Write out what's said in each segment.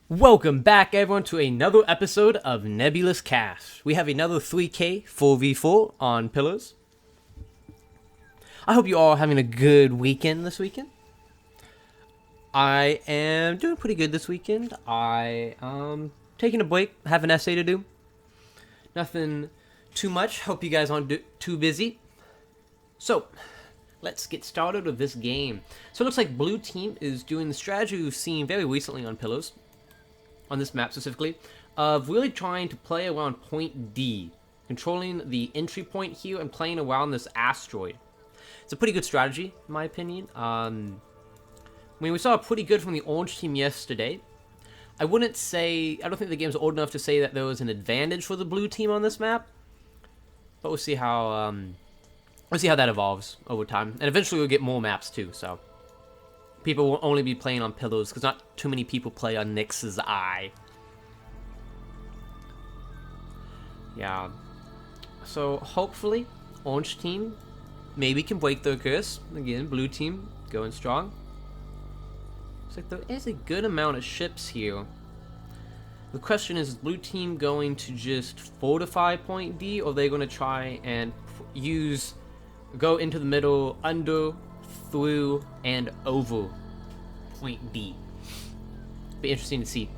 Welcome back, everyone, to another episode of Nebulous Cast. We have another 3K 4v4 on Pillars. I hope you all are having a good weekend this weekend. I am doing pretty good this weekend. I am taking a break, have an essay to do. Nothing too much. Hope you guys aren't too busy. So, let's get started with this game. So it looks like blue team is doing the strategy we've seen very recently on Pillars, on this map specifically, of really trying to play around point D, controlling the entry point here and playing around this asteroid. It's a pretty good strategy, in my opinion. I mean, we saw pretty good from the orange team yesterday. I don't think the game's old enough to say that there was an advantage for the blue team on this map, but we'll see how that evolves over time. And eventually we'll get more maps too, so people will only be playing on Pillars, because not too many people play on Nyx's Eye. Yeah. So, hopefully, orange team maybe can break their curse. Again, blue team going strong. Looks like there is a good amount of ships here. The question is blue team going to just fortify point D, or are they going to try and go into the middle, under, through, and over point D? Be interesting to see.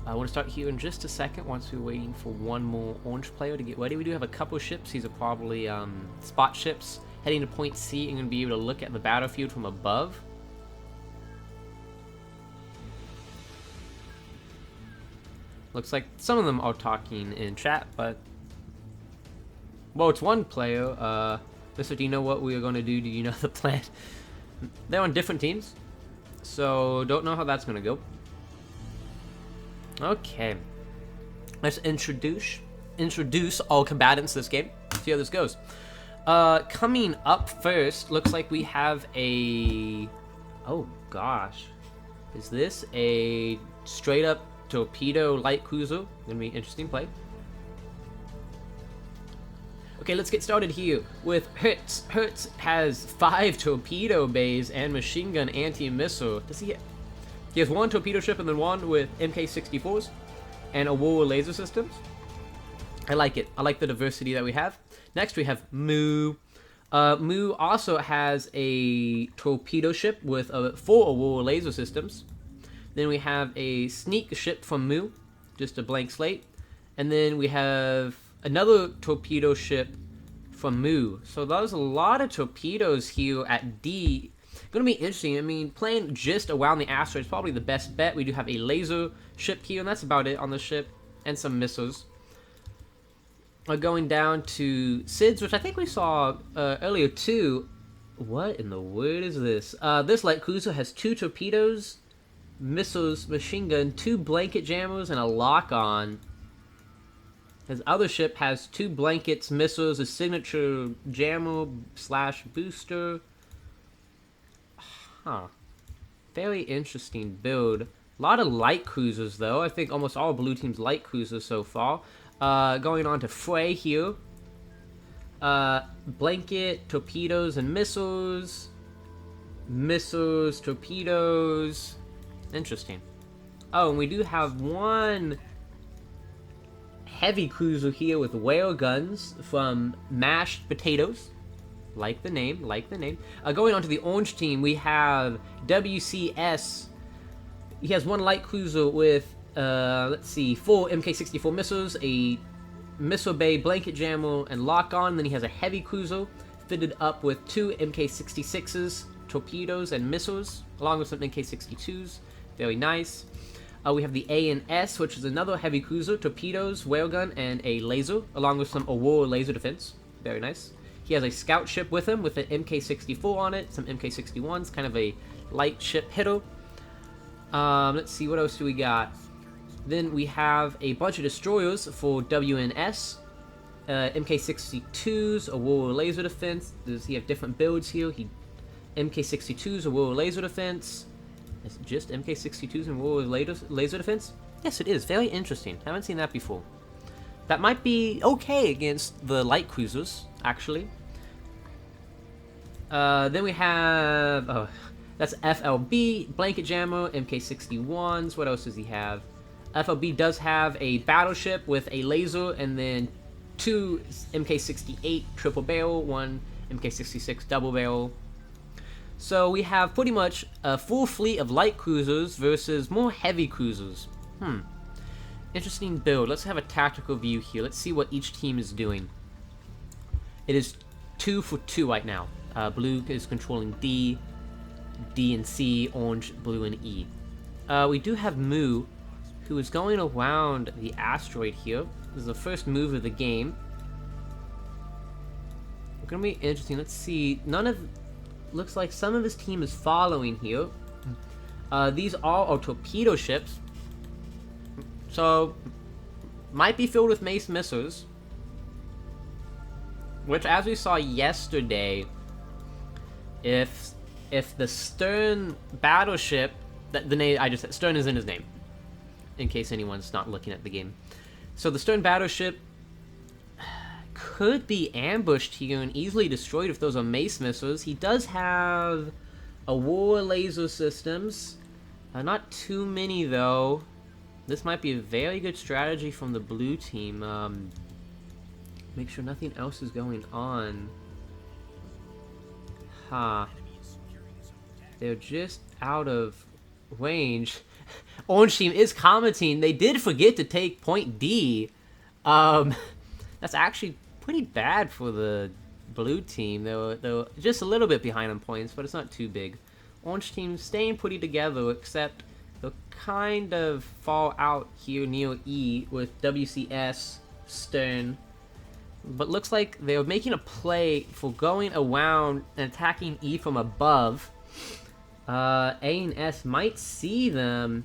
I want to start here in just a second once we're waiting for one more orange player to get ready. We do have a couple ships. These are probably spot ships heading to point C and going to be able to look at the battlefield from above. Looks like some of them are talking in chat, but well, it's one player. Mister, do you know what we are going to do? Do you know the plan? They're on different teams, so don't know how that's going to go. Okay, let's introduce all combatants this game. See how this goes. Coming up first, looks like we have a... Oh gosh, is this a straight up torpedo light cruiser? Gonna be an interesting play. Okay, let's get started here with Hertz. Hertz has 5 torpedo bays and machine gun anti-missile. Does he? He has 1 torpedo ship and then 1 with MK64s and Aurora laser systems. I like it. I like the diversity that we have. Next, we have Mu. Mu also has a torpedo ship with 4 Aurora laser systems. Then we have a sneak ship from Mu, just a blank slate. And then we have another torpedo ship from Mu. So there's a lot of torpedoes here at D. Gonna be interesting. I mean, playing just around the asteroid is probably the best bet. We do have a laser ship here, and that's about it on the ship, and some missiles. Going down to SIDS, which I think we saw earlier too. What in the world is this? This light cruiser has 2 torpedoes, missiles, machine gun, 2 blanket jammers, and a lock-on. His other ship has 2 blankets, missiles, a signature jammer / booster. Huh. Very interesting build. A lot of light cruisers, though. I think almost all blue team's light cruisers so far. Going on to Frey here. Blanket, torpedoes, and missiles. Missiles, torpedoes. Interesting. Oh, and we do have 1 heavy cruiser here with whale guns from Mashed Potatoes. Like the name, going on to the orange team, we have WCS. He has 1 light cruiser with, 4 MK64 missiles, a missile bay, blanket jammer, and lock-on. Then he has a heavy cruiser fitted up with 2 MK66s, torpedoes, and missiles, along with some MK62s. Very nice. We have the A&S, which is another heavy cruiser, torpedoes, whale gun, and a laser, along with some Aurora laser defense. Very nice. He has a scout ship with him with an MK64 on it, some MK61s, kind of a light ship hitter. Let's see, what else do we got? Then we have a bunch of destroyers for WNS, MK62s, Aurora laser defense. Does he have different builds here? MK62s, Aurora laser defense. Is it just MK62s and Aurora laser defense? Yes, it is. Very interesting. Haven't seen that before. That might be okay against the light cruisers, actually. Then we have... that's FLB, Blanket Jammer, MK61s. What else does he have? FLB does have a battleship with a laser, and then 2 MK68 triple barrel, 1 MK66 double barrel. So we have pretty much a full fleet of light cruisers versus more heavy cruisers. Interesting build. Let's have a tactical view here. Let's see what each team is doing. It is 2 for 2 right now. Blue is controlling D, D and C, orange, blue, and E. We do have Mu, who is going around the asteroid here. This is the first move of the game. It's gonna be interesting. Let's see. Looks like some of his team is following here. These all are torpedo ships. So, might be filled with mace missiles. Which, as we saw yesterday, if the Stern battleship, the name I just said, Stern is in his name, in case anyone's not looking at the game. So the Stern battleship could be ambushed here and easily destroyed if those are mace missiles. He does have a war laser systems, not too many though. This might be a very good strategy from the blue team. Make sure nothing else is going on. They're just out of range. Orange team is commenting. They did forget to take point D. That's actually pretty bad for the blue team. They're just a little bit behind on points, but it's not too big. Orange team staying pretty together, except they'll kind of fall out here near E with WCS, Stern. But looks like they're making a play for going around and attacking E from above. A and S might see them.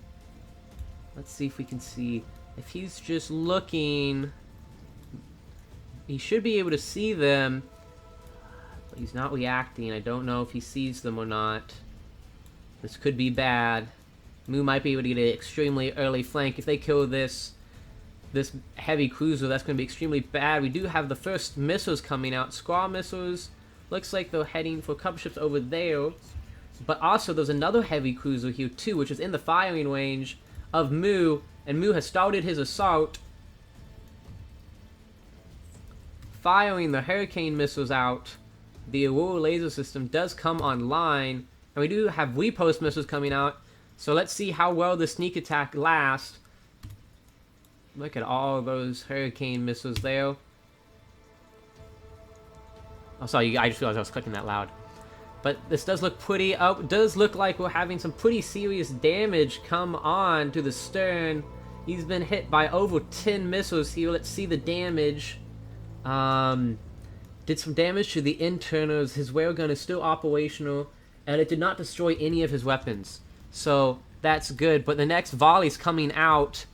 Let's see if we can see. If he's just looking, he should be able to see them. But he's not reacting. I don't know if he sees them or not. This could be bad. Mu might be able to get an extremely early flank. If they kill this heavy cruiser, that's going to be extremely bad. We do have the first missiles coming out. Squall missiles. Looks like they're heading for a couple ships over there. But also, there's another heavy cruiser here too, which is in the firing range of Mu. And Mu has started his assault, firing the Hurricane missiles out. The Aurora laser system does come online. And we do have repost missiles coming out. So let's see how well the sneak attack lasts. Look at all those Hurricane missiles there. Oh, sorry, I just realized I was clicking that loud. But this does look pretty... it does look like we're having some pretty serious damage come on to the Stern. He's been hit by over 10 missiles here. Let's see the damage. Did some damage to the internals. His railgun is still operational. And it did not destroy any of his weapons. So, that's good. But the next volley's coming out.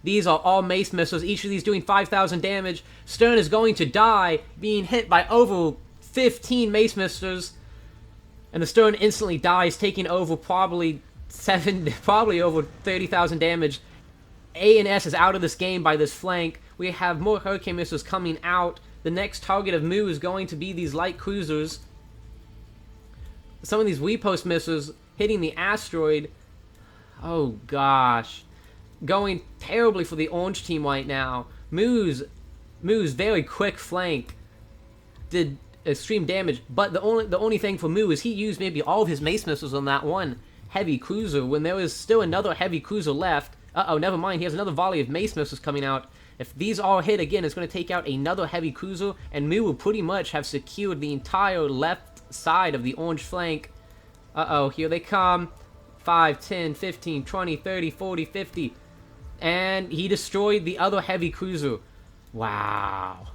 These are all mace missiles, each of these doing 5,000 damage. Stern is going to die, being hit by over 15 mace missiles. And the Stern instantly dies, taking over probably over 30,000 damage. A and S is out of this game by this flank. We have more Hurricane missiles coming out. The next target of Mu is going to be these light cruisers. Some of these repost missiles hitting the asteroid. Oh gosh. Going terribly for the orange team right now. Mu's very quick flank did extreme damage, but the only thing for Mu is he used maybe all of his mace missiles on that one heavy cruiser when there was still another heavy cruiser left. Never mind, he has another volley of mace missiles coming out. If these all hit again, it's going to take out another heavy cruiser, and Mu will pretty much have secured the entire left side of the orange flank. Here they come. 5, 10, 15, 20, 30, 40, 50. And he destroyed the other heavy cruiser. Wow.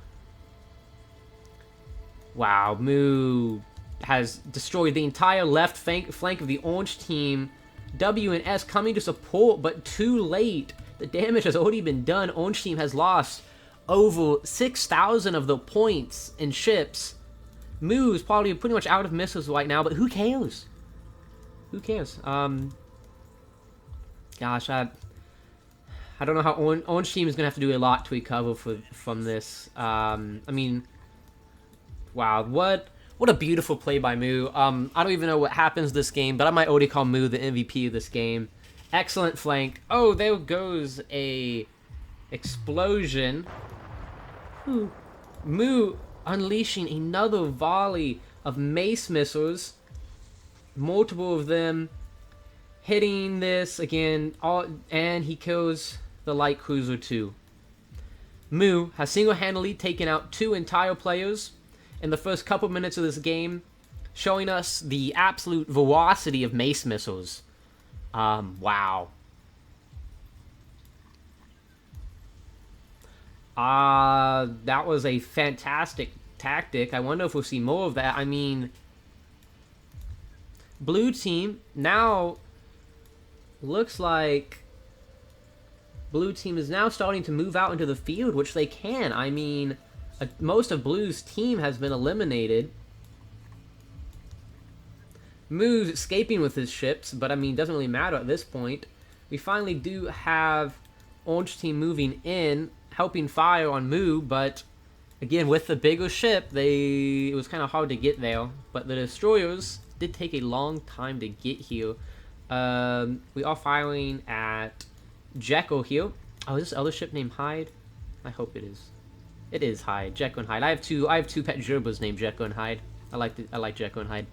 Wow, Mu has destroyed the entire left flank of the orange team. W and S coming to support, but too late. The damage has already been done. Orange team has lost over 6,000 of the points in ships. Mu is probably pretty much out of missiles right now, but who cares? Who cares? Gosh, I don't know how Orange team is going to have to do a lot to recover from this. I mean, wow, what a beautiful play by Mu. I don't even know what happens this game, but I might already call Mu the MVP of this game. Excellent flank. Oh, there goes a explosion. Ooh. Mu unleashing another volley of mace missiles. Multiple of them hitting this again, and he kills the light cruiser too. Mu has single-handedly taken out 2 entire players in the first couple minutes of this game, showing us the absolute velocity of mace missiles. Wow. That was a fantastic tactic. I wonder if we'll see more of that. I mean, blue team now looks like blue team is now starting to move out into the field, which they can. I mean, most of blue's team has been eliminated. Mu's escaping with his ships, but I mean, doesn't really matter at this point. We finally do have orange team moving in, helping fire on Mu, but again, with the bigger ship, it was kind of hard to get there. But the destroyers did take a long time to get here. We are firing at Jekyll here. Oh, is this other ship named Hyde? I hope it is. It is Hyde. Jekyll and Hyde. I have two pet gerbils named Jekyll and Hyde. I like Jekyll and Hyde.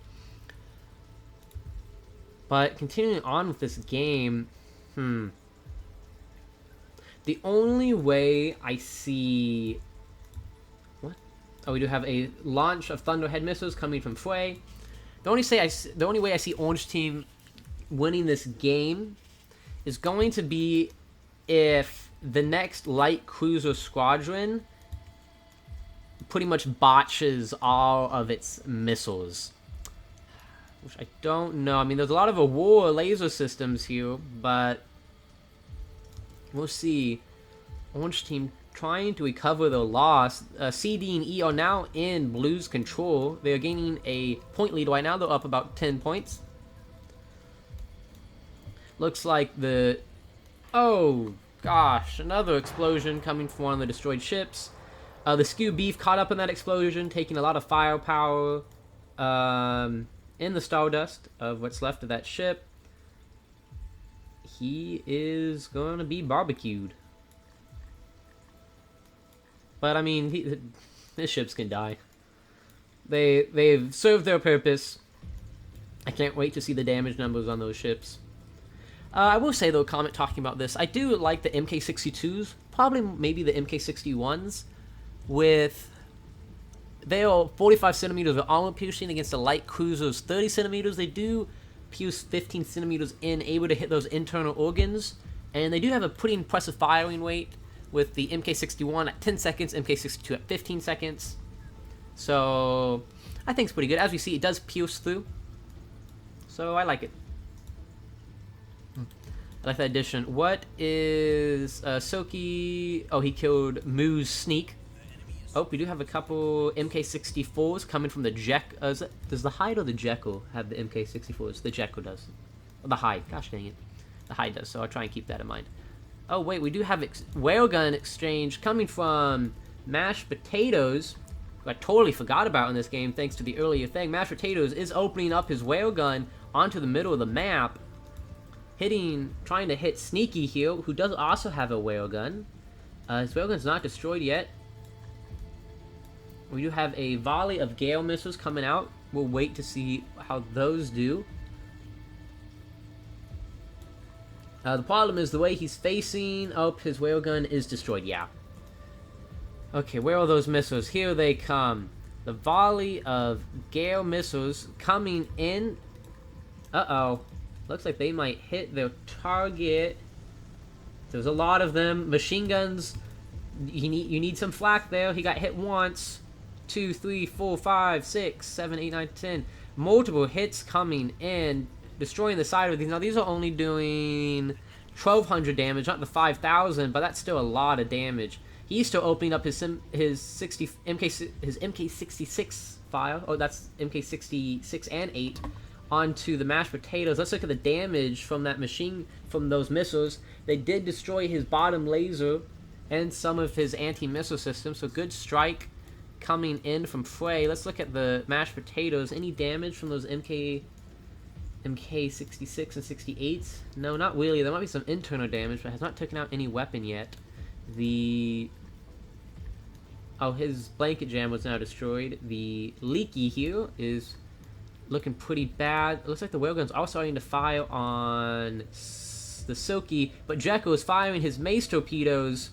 But continuing on with this game, the only way I see... What? Oh, we do have a launch of Thunderhead missiles coming from Fue. The only way I see Orange Team winning this game is going to be if the next light cruiser squadron pretty much botches all of its missiles. Which I don't know. I mean, there's a lot of war laser systems here, but we'll see. Orange Team trying to recover their loss. C, D, and E are now in Blue's control. They are gaining a point lead right now. They're up about 10 points. Looks like the... Oh, gosh. Another explosion coming from one of the destroyed ships. The Skew Beef caught up in that explosion, taking a lot of firepower in the stardust of what's left of that ship. He is going to be barbecued. But, I mean, his ships can die. They've served their purpose. I can't wait to see the damage numbers on those ships. I will say, though, comment talking about this, I do like the MK62s, probably maybe the MK61s, with... They are 45 centimeters of armor piercing against the light cruisers 30 centimeters. They do pierce 15 centimeters in, able to hit those internal organs. And they do have a pretty impressive firing rate with the MK61 at 10 seconds, MK62 at 15 seconds. So, I think it's pretty good. As we see, it does pierce through. So, I like it. I like that addition. What is Soki? Oh, he killed Mu's Sneak. Oh, we do have a couple MK64s coming from the Jekyll. Does the Hyde or the Jekyll have the MK64s? The Jekyll does. Oh, the Hyde. Gosh dang it. The Hyde does, so I'll try and keep that in mind. Oh, wait, we do have Whalegun exchange coming from Mashed Potatoes, who I totally forgot about in this game thanks to the earlier thing. Mashed Potatoes is opening up his Whalegun onto the middle of the map, trying to hit Sneaky here, who does also have a Whalegun. His Whalegun's not destroyed yet. We do have a volley of Gale missiles coming out. We'll wait to see how those do. The problem is the way he's facing. Oh, his Whalegun is destroyed. Yeah. Okay, where are those missiles? Here they come. The volley of Gale missiles coming in. Uh-oh. Looks like they might hit their target. There's a lot of them. Machine guns. You need some flak there. He got hit once. 2, 3, 4, 5, 6, 7, 8, 9, 10. Multiple hits coming in, destroying the side of these. Now these are only doing 1,200 damage, not the 5,000, but that's still a lot of damage. He's still opening up his MK66 file. Oh, that's MK66 and 8 onto the Mashed Potatoes. Let's look at the damage from that machine, from those missiles. They did destroy his bottom laser and some of his anti-missile systems. So good strike coming in from Frey. Let's look at the Mashed Potatoes. Any damage from those MK... MK66 and 68. No, not really. There might be some internal damage, but has not taken out any weapon yet. Oh, his blanket jam was now destroyed. The Leaky here is looking pretty bad. It looks like the Whalegun's all starting to fire on the Silky, but Jekyll is firing his mace torpedoes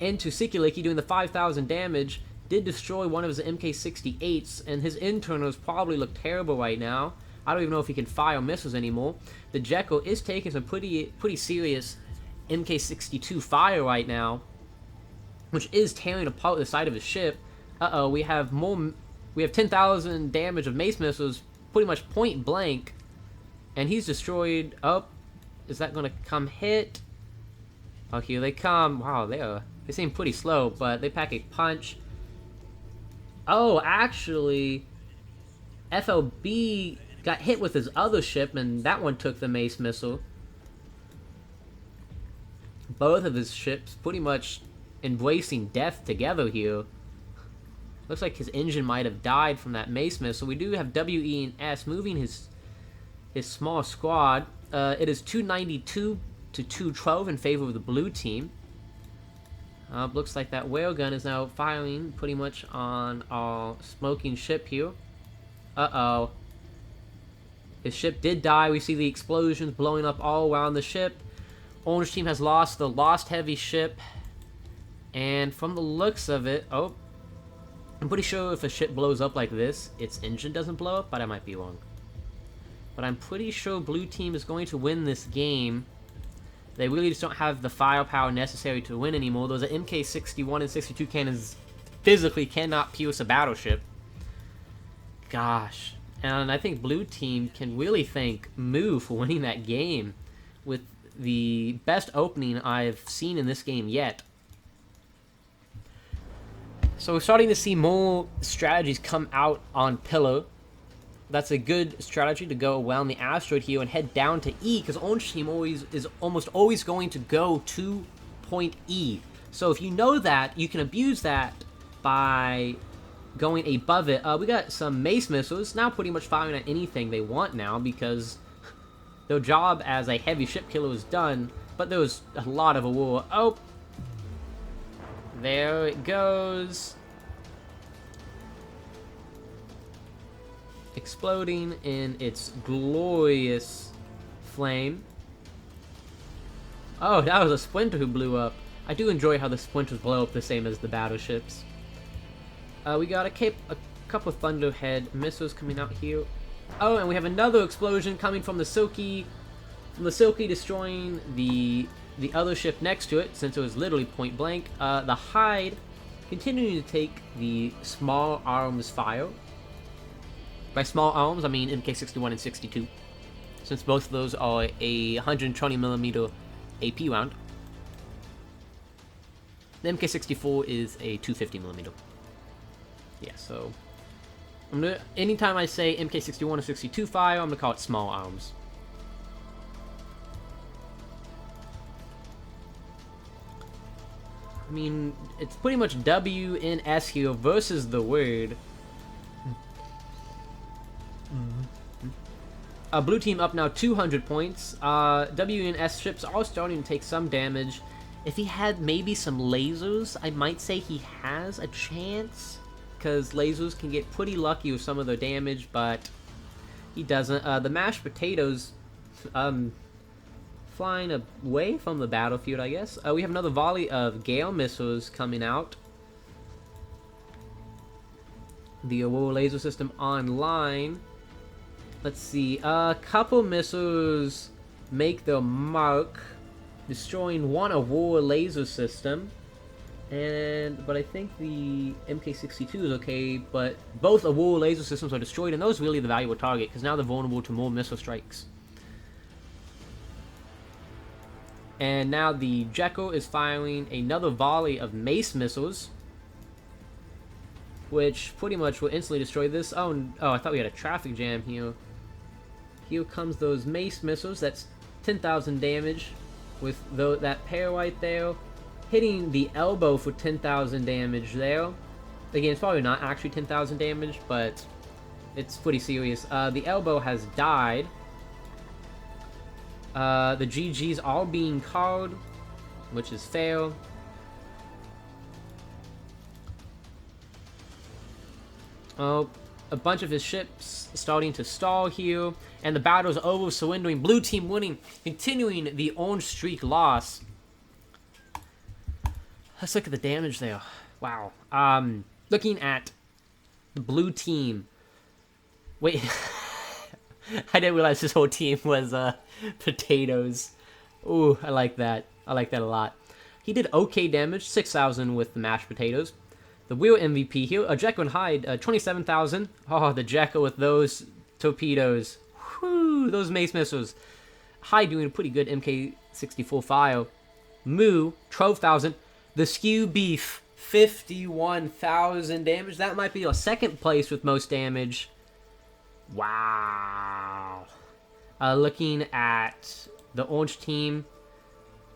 into Sikiliki, doing the 5,000 damage. Did destroy one of his MK68s, and his internals probably look terrible right now. I don't even know if he can fire missiles anymore. The Jekyll is taking some pretty serious MK62 fire right now, which is tearing apart the side of his ship. Uh-oh, we have 10,000 damage of mace missiles, pretty much point blank, and he's destroyed. Oh, is that gonna come hit? Oh, here they come. Wow, they seem pretty slow, but they pack a punch. Oh, actually, FLB got hit with his other ship, and that one took the mace missile. Both of his ships pretty much embracing death together here. Looks like his engine might have died from that mace missile. We do have WE and S moving his small squad. It is 292 to 212 in favor of the blue team. Looks like that whale gun is now firing pretty much on our smoking ship here. Uh-oh. His ship did die. We see the explosions blowing up all around the ship. Orange team has lost the Lost Heavy ship. And from the looks of it... Oh. I'm pretty sure if a ship blows up like this, its engine doesn't blow up, but I might be wrong. But I'm pretty sure blue team is going to win this game. They really just don't have the firepower necessary to win anymore. Those MK61 and 62 cannons physically cannot pierce a battleship. Gosh. And I think blue team can really thank Moo for winning that game with the best opening I've seen in this game yet. So we're starting to see more strategies come out on Pillow. That's a good strategy to go around the asteroid here and head down to E, because Orange Team is almost always going to go to point E. So if you know that, you can abuse that by going above it. We got some mace missiles, now pretty much firing at anything they want now, because their job as a heavy ship killer is done, but there was a lot of a war. Oh! There it goes. Exploding in its glorious flame. Oh, that was a splinter who blew up. I do enjoy how the splinters blow up the same as the battleships. We got a couple of Thunderhead missiles coming out here. Oh, and we have another explosion coming from the Silky. From the Silky destroying the other ship next to it, since it was literally point blank. The Hyde continuing to take the small arms fire. By small arms, I mean MK61 and 62, since both of those are a 120mm AP round. The MK64 is a 250mm. Yeah, so anytime I say MK61 or 62 fire, I'm gonna call it small arms. I mean, it's pretty much W in S here versus the word. Blue team up now 200 points. W and S ships are starting to take some damage. If he had maybe some lasers, I might say he has a chance, because lasers can get pretty lucky with some of their damage, but he doesn't. The mashed potatoes flying away from the battlefield, I guess. We have another volley of Gale missiles coming out. The Aurora laser system online. Let's see, a couple missiles make their mark, destroying one Aurora laser system, but I think the MK62 is okay, but both Aurora laser systems are destroyed, and those are really the valuable target, because now they're vulnerable to more missile strikes. And now the Jekyll is firing another volley of mace missiles, which pretty much will instantly destroy this. Oh, I thought we had a traffic jam here. Here comes those mace missiles. That's 10,000 damage with that pair right there. Hitting the elbow for 10,000 damage there. Again, it's probably not actually 10,000 damage, but it's pretty serious. The elbow has died. The GGs all being called, which is fair. Oh, a bunch of his ships starting to stall here, and the battle's over, surrendering. Blue team winning, continuing the orange streak loss. Let's look at the damage there. Wow. Looking at the blue team. Wait, I didn't realize this whole team was potatoes. Ooh, I like that. I like that a lot. He did okay damage, 6,000 with the mashed potatoes. The real MVP here, a Jekyll and Hyde, 27,000. Oh, the Jekyll with those torpedoes. Whew, those mace missiles. Hyde doing a pretty good MK64 file. Moo, 12,000. The Skew Beef, 51,000 damage. That might be a second place with most damage. Wow. Looking at the orange team,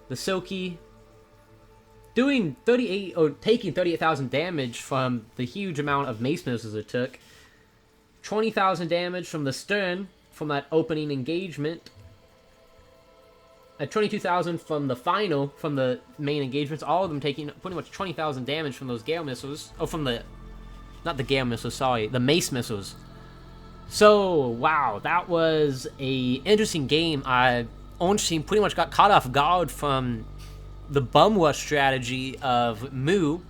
the Silky, doing 38 or taking 38,000 damage from the huge amount of mace missiles it took. 20,000 damage from the Stern from that opening engagement. 22,000 from the final, from the main engagements. All of them taking pretty much 20,000 damage from those Gale missiles. Oh, from the, not the Gale missiles, sorry, the mace missiles. So, wow, that was a interesting game. Orange team pretty much got caught off guard from the bum rush strategy of Moo.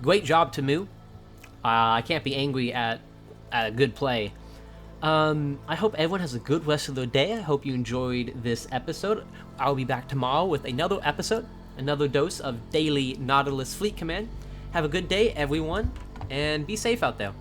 Great job to Moo. I can't be angry at a good play. I hope everyone has a good rest of their day. I hope you enjoyed this episode. I'll be back tomorrow with another episode, another dose of daily Nebulous Fleet Command. Have a good day, everyone, and be safe out there.